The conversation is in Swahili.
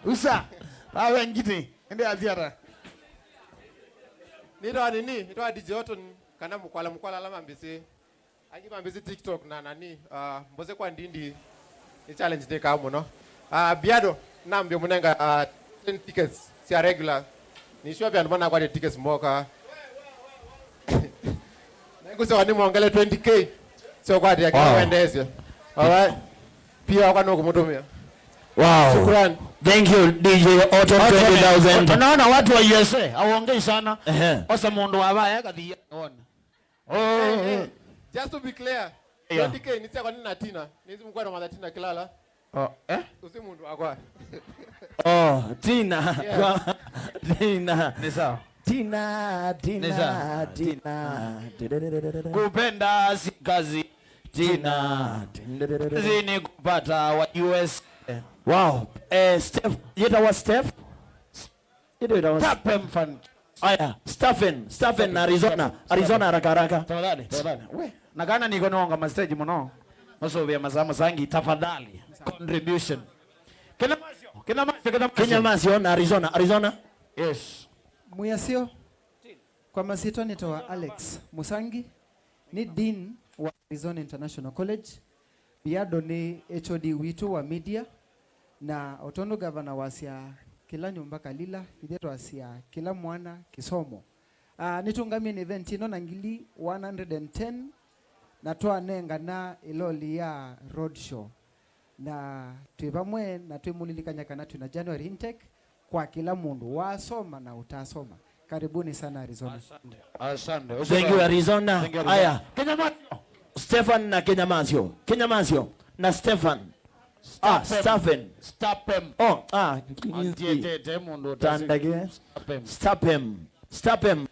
Usa. Awe ngiti. Ende aziara. Nito DJ Otton kana mukwala lama mbisi. Angi mbisi TikTok na nani mboze kwa ndindi ni challenge de kamu no. Biado nambe munenga 10 tickets si regular. Ni sure bia ndona kwa tickets moka. Nengo se wani muongele 20k. So kwa dia kwa ndeze. Alright. Pia kwa noko mutumia. Wow. Shukran. Thank you DJ Otton 20,000. Unaona watu wa USA hawaongei sana. Osa mundu wabaya kadhia ona. Oh. Just to be clear. 20k ni kwa nini Tina? Nizi mkwa na madatina kilala. Usi mundu wakwa. Tina. Tina. Ni sawa. Tina. Kupenda si kazi. Tina. Zini kupata wa US. Wow. Steph. Yeta wa Steph? Stephen fan. Aya. Stephen Arizona. Arizona haraka. Tafadhali. We. Nakana niko naonga mastage mno. Maso vya mazama zangi tafadhali. Contribution. Kenya Masio na Arizona. Yes. Muyasio. Kwa masito nitoa Alex Musangi. Ni Dean wa Arizona International College. Biado ni HOD witu wa media. Na otono gavana wasia kila nyumba kalila. Hideto wasia kila mwana kisomo. Nitungami ni event ino nangili 110. Natoa nenga na iloli ya roadshow. Na tuibamwe na tuimulilika nyakana tuna January intake kwa kila mundu wasoma na utasoma. Karibuni sana Arizona. Asante. Thank you Arizona. Aya. Kenya Masio. Stephen na Kenya Masio na Stephen. Stephen. Step him.